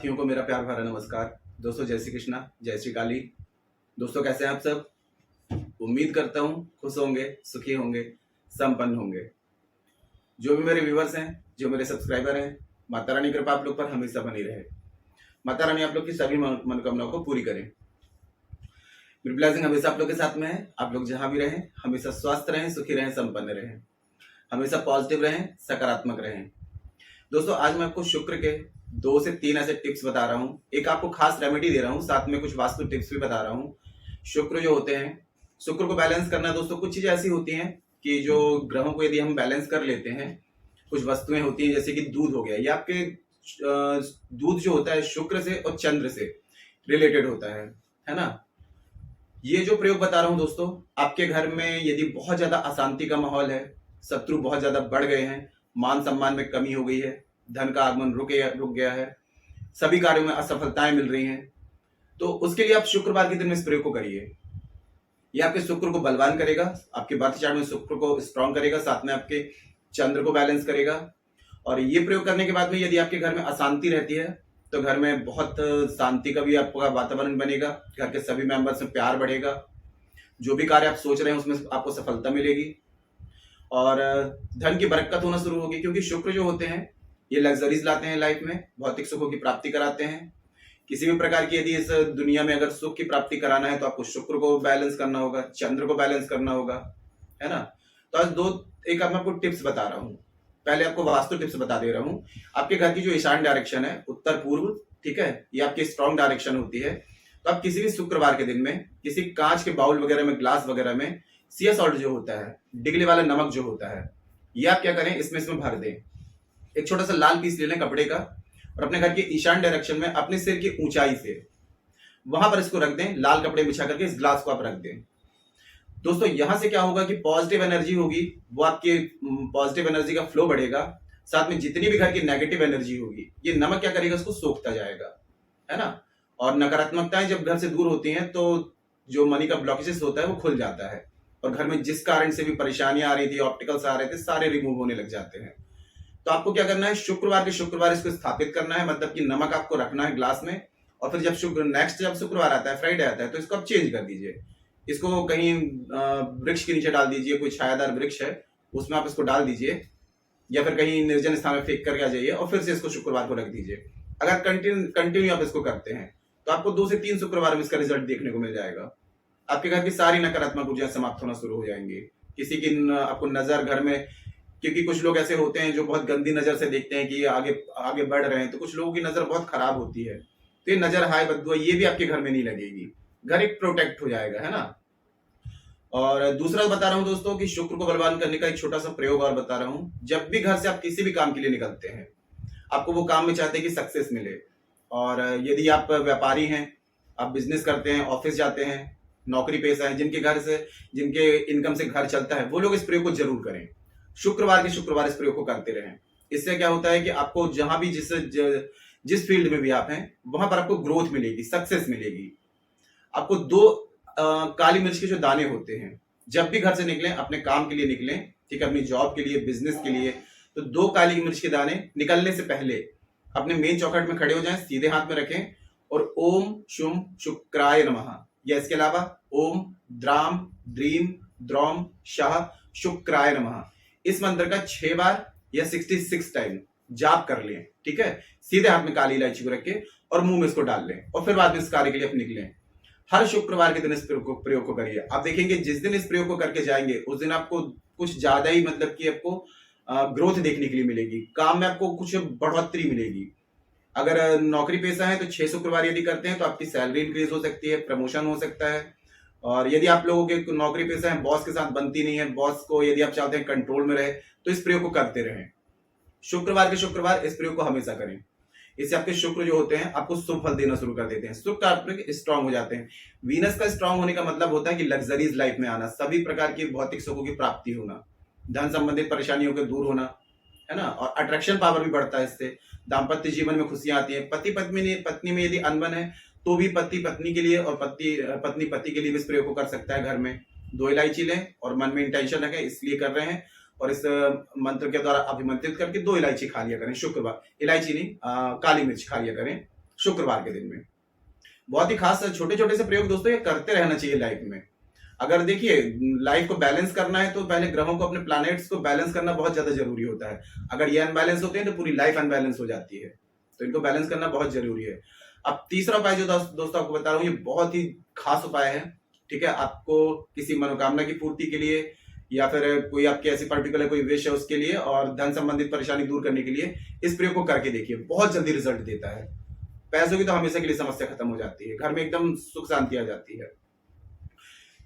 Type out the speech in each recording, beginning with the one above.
साथियों को मेरा प्यार भरा नमस्कार। दोस्तों जय श्री कृष्णा, जय श्री काली। दोस्तों कैसे हैं आप सब? उम्मीद करता हूँ खुश होंगे, सुखी होंगे, संपन्न होंगे। जो भी मेरे व्यूवर्स हैं, जो मेरे सब्सक्राइबर हैं, माता रानी की कृपा आप लोग पर हमेशा बनी रहे। माता रानी आप लोग की सभी मनोकामनाओं को पूरी करें। मेरी ब्लेसिंग हमेशा आप लोग के साथ में है। आप लोग जहां भी रहें हमेशा स्वस्थ रहें, सुखी रहें, संपन्न रहें, हमेशा पॉजिटिव रहें, सकारात्मक रहें। दोस्तों आज मैं आपको शुक्र के 2 से 3 ऐसे टिप्स बता रहा हूँ। एक आपको खास रेमेडी दे रहा हूँ, साथ में कुछ वास्तु टिप्स भी बता रहा हूँ। शुक्र जो होते हैं, शुक्र को बैलेंस करना दोस्तों, कुछ चीजें ऐसी होती हैं कि जो ग्रहों को यदि हम बैलेंस कर लेते हैं, कुछ वस्तुएं होती हैं जैसे कि दूध हो गया, ये आपके दूध जो होता है शुक्र से और चंद्र से रिलेटेड होता है ना। ये जो प्रयोग बता रहा हूं दोस्तों, आपके घर में यदि बहुत ज्यादा अशांति का माहौल है, शत्रु बहुत ज्यादा बढ़ गए हैं, मान सम्मान में कमी हो गई है, धन का आगमन रुक गया है, सभी कार्यों में असफलताएं मिल रही हैं, तो उसके लिए आप शुक्रवार के दिन में इस प्रयोग को करिए। ये आपके शुक्र को बलवान करेगा, आपके बर्थ चार्ट में शुक्र को स्ट्रॉन्ग करेगा, साथ में आपके चंद्र को बैलेंस करेगा। और ये प्रयोग करने के बाद में यदि आपके घर में अशांति रहती है तो घर में बहुत शांति का भी आपका वातावरण बनेगा, घर के सभी मेंबर्स में प्यार बढ़ेगा, जो भी कार्य आप सोच रहे हैं उसमें आपको सफलता मिलेगी और धन की बरकत होना शुरू होगी। क्योंकि शुक्र जो होते हैं ये लग्जरीज लाते हैं लाइफ में, भौतिक सुखों की प्राप्ति कराते हैं। किसी भी प्रकार की यदि इस दुनिया में अगर सुख की प्राप्ति कराना है तो आपको शुक्र को बैलेंस करना होगा, चंद्र को बैलेंस करना होगा, है ना। तो आज एक मैं आपको टिप्स बता रहा हूँ। पहले आपको वास्तु टिप्स बता दे रहा हूँ। आपके घर की जो ईशान डायरेक्शन है, उत्तर पूर्व, ठीक है, ये आपकी स्ट्रॉन्ग डायरेक्शन होती है। तो आप किसी भी शुक्रवार के दिन में किसी कांच के बाउल वगैरह में, ग्लास वगैरह में सिया सॉल्ट जो होता है, डिगले वाला नमक जो होता है, ये आप क्या करें, इसमें भर दें। एक छोटा सा लाल पीस ले लें कपड़े का और अपने घर के ईशान डायरेक्शन में अपने सिर की ऊंचाई से वहां पर इसको रख दें। लाल कपड़े बिछा करके इस ग्लास को आप रख दें। दोस्तों यहां से क्या होगा कि पॉजिटिव एनर्जी होगी, वो आपके पॉजिटिव एनर्जी का फ्लो बढ़ेगा। साथ में जितनी भी घर की नेगेटिव एनर्जी होगी, ये नमक क्या करेगा, उसको सोखता जाएगा, है ना। और नकारात्मकताएं जब घर से दूर होती हैं तो जो मनी का ब्लॉकेजेस होता है वो खुल जाता है और घर में जिस कारण से भी परेशानियां आ रही थी, ऑब्स्टिकल्स आ रहे थे, सारे रिमूव होने लग जाते हैं। तो आपको क्या करना है, शुक्रवार के शुक्रवार इसको स्थापित करना है, मतलब कि नमक आपको रखना है ग्लास में। और फिर जब शुक्रवार आता है, फ्राइडे आता है, तो इसको आप चेंज कर दीजिए। इसको कहीं वृक्ष के नीचे डाल दीजिए, कोई छायादार वृक्ष है उसमें आप इसको डाल दीजिए, या फिर कहीं निर्जन स्थान में फेंक करके आ जाइए और फिर से इसको शुक्रवार को रख दीजिए। अगर कंटिन्यू आप इसको करते हैं तो आपको 2 से 3 शुक्रवार में इसका रिजल्ट देखने को मिल जाएगा। आपके घर की सारी नकारात्मक ऊर्जा समाप्त होना शुरू हो जाएंगी। किसी की आपको नजर घर में, क्योंकि कुछ लोग ऐसे होते हैं जो बहुत गंदी नजर से देखते हैं कि ये आगे आगे बढ़ रहे हैं, तो कुछ लोगों की नजर बहुत खराब होती है, तो ये नजर, हाय, बददुआ, ये भी आपके घर में नहीं लगेगी। घर एक प्रोटेक्ट हो जाएगा, है ना। और दूसरा बता रहा हूं दोस्तों कि शुक्र को बलवान करने का एक छोटा सा प्रयोग और बता रहा हूं। जब भी घर से आप किसी भी काम के लिए निकलते हैं, आपको वो काम में चाहते हैं कि सक्सेस मिले, और यदि आप व्यापारी हैं, आप बिजनेस करते हैं, ऑफिस जाते हैं, नौकरी पेशा है, जिनके इनकम से घर चलता है, वो लोग इस प्रयोग को जरूर करें। शुक्रवार के शुक्रवार इस प्रयोग को करते रहें। इससे क्या होता है कि आपको जहां भी जिस फील्ड में भी आप हैं वहां पर आपको ग्रोथ मिलेगी, सक्सेस मिलेगी। आपको 2 काली मिर्च के जो दाने होते हैं, जब भी घर से निकलें, अपने काम के लिए निकलें, ठीक है, अपनी जॉब के लिए, बिजनेस के लिए, तो 2 काली मिर्च के दाने निकलने से पहले अपने मेन चौखट में खड़े हो जाएं, सीधे हाथ में रखें और ओम शुम शुक्राय नमः, या इसके अलावा ओम द्राम द्रीम द्रौम शाह शुक्राय नमः, इस मंत्र का 6 बार या 66 टाइम जाप कर लें, ठीक है। सीधे हाथ में काली इलायची को रख के और मुंह में इसको डाल लें और फिर बाद में इस कार्य के लिए आप निकलें। हर शुक्रवार के दिन इस प्रयोग को करिए। आप देखेंगे जिस दिन इस प्रयोग को करके जाएंगे उस दिन आपको कुछ ज्यादा ही, मतलब कि आपको ग्रोथ देखने के लिए मिलेगी, काम में आपको कुछ बढ़ोतरी मिलेगी। अगर नौकरी पेशा है तो 6 शुक्रवार यदि करते हैं तो आपकी सैलरी इंक्रीज हो सकती है, प्रमोशन हो सकता है। और यदि आप लोगों के नौकरी पेशा है, बॉस के साथ बनती नहीं है, बॉस को यदि आप चाहते हैं कंट्रोल में रहे, तो इस प्रयोग को करते रहें। शुक्रवार के शुक्रवार इस प्रयोग को हमेशा करें। इससे आपके शुक्र जो होते हैं आपको शुभ फल देना शुरू कर देते हैं, शुक्र आपके स्ट्रांग हो जाते हैं। वीनस का स्ट्रांग होने का मतलब होता है कि लग्जरीज लाइफ में आना, सभी प्रकार की भौतिक सुखों की प्राप्ति होना, धन संबंधित परेशानियों के दूर होना, है ना। और अट्रैक्शन पावर भी बढ़ता है इससे। दाम्पत्य जीवन में खुशियां आती है। पति पत्नी में यदि अनबन है तो भी पति पत्नी के लिए और पत्नी पति के लिए भी इस प्रयोग को कर सकता है। घर में 2 इलायची लें और मन में इंटेंशन रखें, इसलिए कर रहे हैं, और इस मंत्र के द्वारा अभिमंत्रित करके 2 इलायची खा लिया करें शुक्रवार। इलायची नहीं, काली मिर्च खा लिया करें शुक्रवार के दिन में। बहुत ही खास छोटे छोटे से प्रयोग दोस्तों ये करते रहना चाहिए लाइफ में। अगर देखिए लाइफ को बैलेंस करना है तो पहले ग्रहों को, अपने प्लैनेट्स को बैलेंस करना बहुत ज्यादा जरूरी होता है। अगर ये अनबैलेंस होते हैं तो पूरी लाइफ अनबैलेंस हो जाती है, तो इनको बैलेंस करना बहुत जरूरी है। अब तीसरा उपाय जो दोस्तों आपको बता रहा हूँ, ये बहुत ही खास उपाय है। ठीक है, आपको किसी मनोकामना की पूर्ति के लिए या फिर कोई आपकी ऐसी पर्टिकुलर कोई विश है उसके लिए, और धन संबंधित परेशानी दूर करने के लिए इस प्रयोग को करके देखिए, बहुत जल्दी रिजल्ट देता है। पैसों की तो हमेशा के लिए समस्या खत्म हो जाती है, घर में एकदम सुख शांति आ जाती है।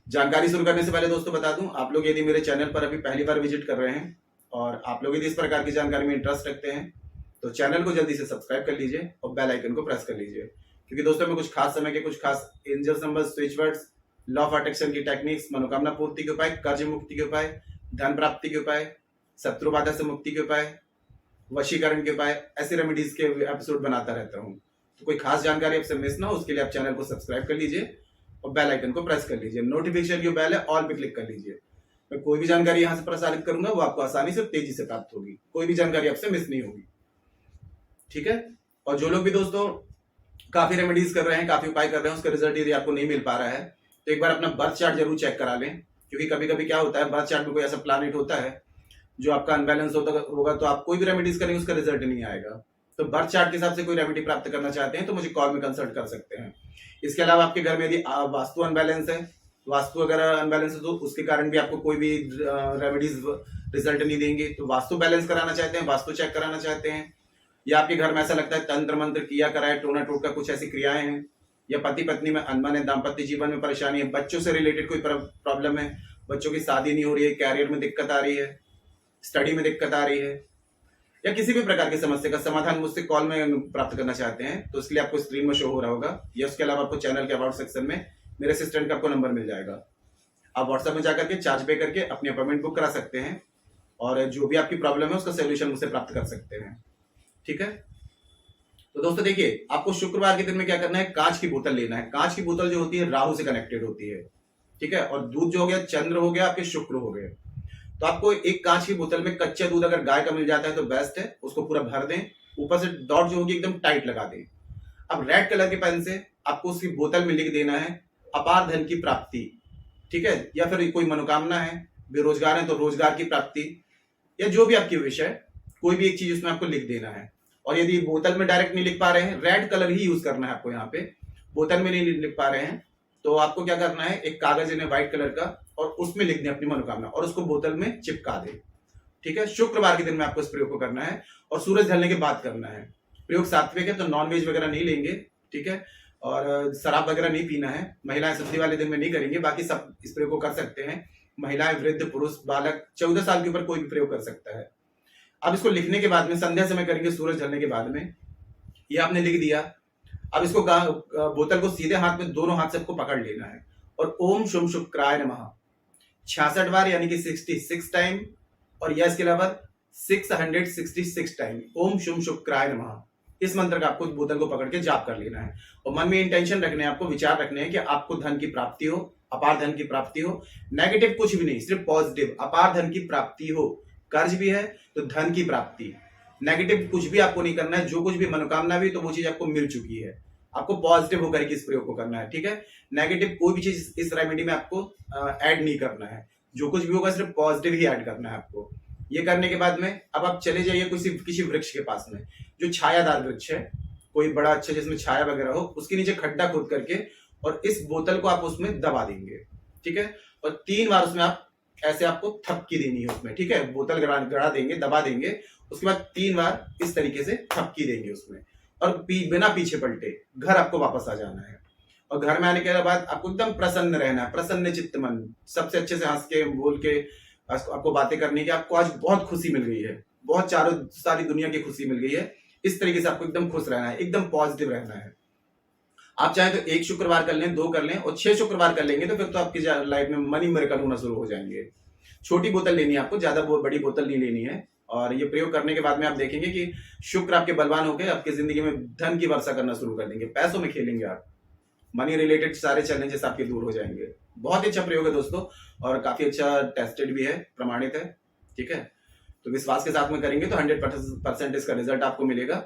जानकारी शुरू करने से पहले दोस्तों बता दूं, आप लोग यदि मेरे चैनल पर अभी पहली बार विजिट कर रहे हैं और आप लोग यदि इस प्रकार की जानकारी में इंटरेस्ट रखते हैं तो चैनल को जल्दी से सब्सक्राइब कर लीजिए और बेल आइकन को प्रेस कर लीजिए, क्योंकि दोस्तों मैं कुछ खास समय के कुछ खास angels numbers, switch words, law of attraction की टेक्निक्स, मनोकामना पूर्ति के उपाय, कर्ज मुक्ति के उपाय, धन प्राप्ति के उपाय, शत्रु बाधा से मुक्ति के उपाय, वशीकरण के उपाय, ऐसे रेमेडीज के एपिसोड बनाता रहता हूँ। तो कोई खास जानकारी आपसे मिस ना हो उसके लिए आप चैनल को सब्सक्राइब कर लीजिए और बेल आइकन को प्रेस कर लीजिए। नोटिफिकेशन की बेल है, ऑल पे क्लिक कर लीजिए। मैं कोई भी जानकारी यहाँ से प्रसारित करूंगा वो आपको आसानी से, तेजी से प्राप्त होगी, कोई भी जानकारी आपसे मिस नहीं होगी। ठीक है, और जो लोग भी दोस्तों काफी रेमेडीज कर रहे हैं, काफी उपाय कर रहे हैं, उसका रिजल्ट यदि आपको नहीं मिल पा रहा है तो एक बार अपना बर्थ चार्ट जरूर चेक करा लें, क्योंकि कभी कभी क्या होता है, बर्थ चार्ट में कोई ऐसा प्लैनेट होता है जो आपका अनबैलेंस होगा तो आप कोई भी रेमेडीज करेंगे उसका रिजल्ट नहीं आएगा। तो बर्थ चार्ट के हिसाब से कोई रेमेडी प्राप्त करना चाहते हैं तो मुझे कॉल में कंसल्ट कर सकते हैं। इसके अलावा आपके घर में यदि वास्तु अनबैलेंस है, वास्तु अगर अनबैलेंस है तो उसके कारण भी आपको कोई भी रेमेडीज रिजल्ट नहीं देंगे। तो वास्तु बैलेंस कराना चाहते हैं, वास्तु चेक कराना चाहते हैं, या आपके घर में ऐसा लगता है तंत्र मंत्र किया कराए, टोना टोटका कुछ ऐसी क्रियाएं हैं, या पति पत्नी में अनबन है, दाम्पत्य जीवन में परेशानी है, बच्चों से रिलेटेड कोई प्रॉब्लम है, बच्चों की शादी नहीं हो रही है, कैरियर में दिक्कत आ रही है, स्टडी में दिक्कत आ रही है, या किसी भी प्रकार की समस्या का समाधान मुझसे कॉल में प्राप्त करना चाहते हैं तो इसके लिए आपको स्क्रीन में शो हो रहा होगा, या उसके अलावा आपको चैनल के अबाउट सेक्शन में मेरे असिस्टेंट का आपको नंबर मिल जाएगा। आप व्हाट्सएप में जाकर के चार्ज पे करके अपनी अपॉइंटमेंट बुक करा सकते हैं और जो भी आपकी प्रॉब्लम है उसका सोल्यूशन मुझसे प्राप्त कर सकते हैं। ठीक है, तो दोस्तों देखिए, आपको शुक्रवार के दिन में क्या करना है, कांच की बोतल लेना है। कांच की बोतल जो होती है राहु से कनेक्टेड होती है। ठीक है, और दूध जो हो गया, चंद्र हो गया, आपके शुक्र हो गए। तो आपको एक कांच की बोतल में कच्चा दूध अगर गाय का मिल जाता है तो बेस्ट है, उसको पूरा भर दें, ऊपर से डॉट जो होगी एकदम टाइट लगा दें। अब रेड कलर के पेन से आपको उसकी बोतल में लिख देना है अपार धन की प्राप्ति। ठीक है, या फिर कोई मनोकामना है, बेरोजगार है तो रोजगार की प्राप्ति, या जो भी आपकी विश है, कोई भी एक चीज उसमें आपको लिख देना है। और यदि बोतल में डायरेक्ट नहीं लिख पा रहे हैं, रेड कलर ही यूज करना है आपको, यहाँ पे बोतल में नहीं लिख पा रहे हैं तो आपको क्या करना है, एक कागज इन्हें व्हाइट कलर का और उसमें लिख दें अपनी मनोकामना और उसको बोतल में चिपका दें। ठीक है, शुक्रवार के दिन में आपको इस प्रयोग को करना है और सूरज ढलने के बाद करना है। प्रयोग सात्विक है तो नॉनवेज वगैरह नहीं लेंगे। ठीक है, और शराब वगैरह नहीं पीना है। महिलाएं सब्जी वाले दिन में नहीं करेंगे, बाकी सब इस प्रयोग को कर सकते हैं। महिलाएं, वृद्ध, पुरुष, बालक 14 साल के ऊपर कोई भी प्रयोग कर सकता है। अब इसको लिखने के बाद में संध्या समय करेंगे, सूरज ढलने के बाद में। ये आपने लिख दिया। अब इसको बोतल को सीधे हाथ में, दोनों हाथ से आपको पकड़ लेना है और ओम शुम शुक्राय नमः 66 बार यानी कि 66 टाइम, और यह इसके अलावा 666 टाइम ओम शुम शुक्राय नमः, इस मंत्र का आपको बोतल को पकड़ के जाप कर लेना है। और मन में इंटेंशन रखने हैं, आपको विचार रखने हैं कि आपको धन की प्राप्ति हो, अपार धन की प्राप्ति हो। नेगेटिव कुछ भी नहीं, सिर्फ पॉजिटिव, अपार धन की प्राप्ति हो। कर्ज भी है तो धन की प्राप्ति। नेगेटिव कुछ भी आपको नहीं करना है। जो कुछ भी मनोकामना भी तो वो चीज आपको मिल चुकी है, आपको पॉजिटिव होकर के इस प्रयोग को करना है। ठीक है, नेगेटिव कोई भी चीज इस रेमेडी में आपको ऐड नहीं करना है। जो कुछ भी होगा सिर्फ पॉजिटिव ही ऐड करना है आपको। ये करने के बाद में अब आप चले जाइए किसी वृक्ष के पास में, जो छायादार वृक्ष है, कोई बड़ा अच्छा जिसमें छाया वगैरह हो, उसके नीचे खड्डा खोद करके और इस बोतल को आप उसमें दबा देंगे। ठीक है, और 3 बार उसमें आप ऐसे आपको थपकी देनी है उसमें। ठीक है, बोतल गड़ा देंगे, दबा देंगे, उसके बाद 3 बार इस तरीके से थपकी देंगे उसमें, और बिना पीछे पलटे घर आपको वापस आ जाना है। और घर में आने के बाद आपको एकदम प्रसन्न रहना है, प्रसन्न चित्त मन, सबसे अच्छे से हंस के बोल के आपको बातें करनी है कि आपको आज बहुत खुशी मिल गई है, बहुत चारों सारी दुनिया की खुशी मिल गई है। इस तरीके से आपको एकदम खुश रहना है, एकदम पॉजिटिव रहना है। आप चाहे तो 1 शुक्रवार कर लें, 2 कर लें, और 6 शुक्रवार कर लेंगे तो फिर तो आपकी लाइफ में मनी मिरेकल होना शुरू हो जाएंगे। छोटी बोतल लेनी है आपको, ज्यादा बड़ी बोतल नहीं लेनी है। और ये प्रयोग करने के बाद में आप देखेंगे कि शुक्र आपके बलवान होकर आपकी जिंदगी में धन की वर्षा करना शुरू कर देंगे, पैसों में खेलेंगे आप, मनी रिलेटेड सारे चैलेंजेस आपके दूर हो जाएंगे। बहुत ही अच्छा प्रयोग है दोस्तों, और काफी अच्छा टेस्टेड भी है, प्रमाणित है। ठीक है, तो विश्वास के साथ में करेंगे तो 100% इसका रिजल्ट आपको मिलेगा।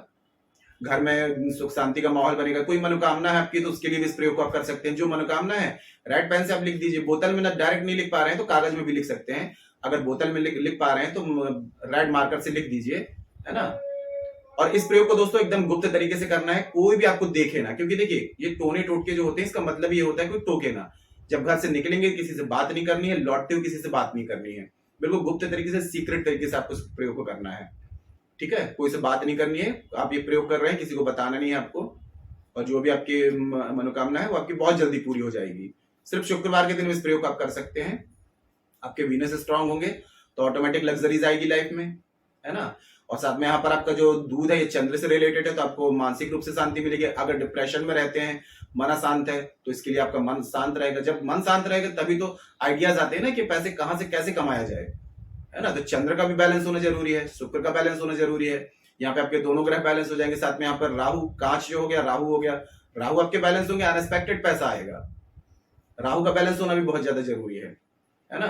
घर में सुख शांति का माहौल बनेगा। कोई मनोकामना है आपकी तो उसके लिए भी इस प्रयोग को आप कर सकते हैं। जो मनोकामना है रेड पेन से आप लिख दीजिए। बोतल में ना डायरेक्ट नहीं लिख पा रहे हैं तो कागज में भी लिख सकते हैं। अगर बोतल में लिख पा रहे हैं तो रेड मार्कर से लिख दीजिए, है ना। और इस प्रयोग को दोस्तों एकदम गुप्त तरीके से करना है, कोई भी आपको देखे ना, क्योंकि देखिए ये टोने टोटके जो होते हैं इसका मतलब ये होता है कोई टोके ना। जब घर से निकलेंगे किसी से बात नहीं करनी है, लौटते हुए किसी से बात नहीं करनी है। बिल्कुल गुप्त तरीके से, सीक्रेट तरीके से आपको इस प्रयोग को करना है, ठीक है। कोई से बात नहीं करनी है, आप ये प्रयोग कर रहे हैं, किसी को बताना नहीं है आपको। और जो भी आपकी मनोकामना है वो आपकी बहुत जल्दी पूरी हो जाएगी। सिर्फ शुक्रवार के दिन इस प्रयोग को आप कर सकते हैं। आपके वीनस स्ट्रांग होंगे तो ऑटोमेटिक लग्जरीज आएगी लाइफ में, है ना। और साथ में यहाँ पर आपका जो दूध है ये चंद्र से रिलेटेड है, तो आपको मानसिक रूप से शांति मिलेगी। अगर डिप्रेशन में रहते हैं, मन अशांत है, तो इसके लिए आपका मन शांत रहेगा। जब मन शांत रहेगा तभी तो आइडियाज आते हैं ना कि पैसे कहाँ से कैसे कमाया जाए, है ना। तो चंद्र का भी बैलेंस होना जरूरी है, शुक्र का बैलेंस होना जरूरी है। यहाँ पे आपके दोनों ग्रह बैलेंस हो जाएंगे। साथ में यहाँ पर राहु, कांच जो हो गया, राहु हो गया, राहु आपके बैलेंस होंगे, अनएक्सपेक्टेड पैसा आएगा। राहु का बैलेंस होना भी बहुत ज्यादा जरूरी है ना।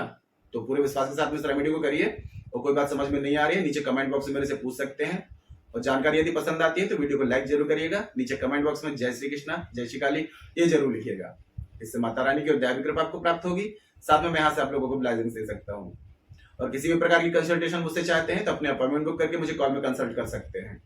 तो पूरे विश्वास के साथ में इस रेमेडी को करिए। और कोई बात समझ में नहीं आ रही है नीचे कमेंट बॉक्स में मेरे से पूछ सकते हैं। और जानकारी यदि पसंद आती है तो वीडियो को लाइक जरूर करिएगा। नीचे कमेंट बॉक्स में जय श्री कृष्णा, जय श्री काली ये जरूर लिखिएगा। इससे माता रानी की दैवी कृपा आपको प्राप्त होगी। साथ में मैं यहाँ से आप लोगों को ब्लेसिंग्स दे सकता हूँ। और किसी भी प्रकार की कंसल्टेशन मुझसे चाहते हैं तो अपने अपॉइंटमेंट बुक करके मुझे कॉल में कंसल्ट कर सकते हैं।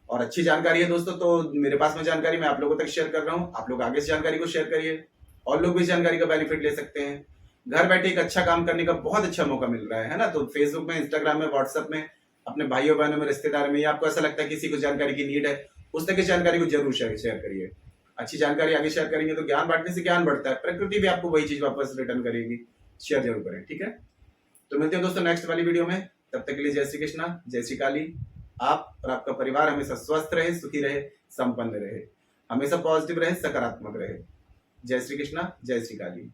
और अच्छी जानकारी है दोस्तों, तो मेरे पास में जानकारी मैं आप लोगों तक शेयर कर रहा हूँ। आप लोग आगे इस जानकारी को शेयर करिए और लोग भी इस जानकारी का बेनिफिट ले सकते हैं। घर बैठे एक अच्छा काम करने का बहुत अच्छा मौका मिल रहा है ना। तो फेसबुक में, इंस्टाग्राम में, व्हाट्सएप में, अपने भाइयों बहनों में, रिश्तेदार में, या आपको ऐसा लगता है किसी को जानकारी की नीड है, उस तक की जानकारी को जरूर शेयर करिए। अच्छी जानकारी आगे शेयर करेंगे तो ज्ञान बांटने से ज्ञान बढ़ता है, प्रकृति भी आपको वही चीज वापस रिटर्न करेगी। शेयर जरूर करें, ठीक है। तो मिलते हैं दोस्तों नेक्स्ट वाली वीडियो में। तब तक के लिए जय श्री कृष्णा, जय श्री काली। आप और आपका परिवार हमेशा स्वस्थ रहे, सुखी रहे, संपन्न रहे, हमेशा पॉजिटिव रहे, सकारात्मक रहे। जय श्री कृष्णा, जय श्री काली।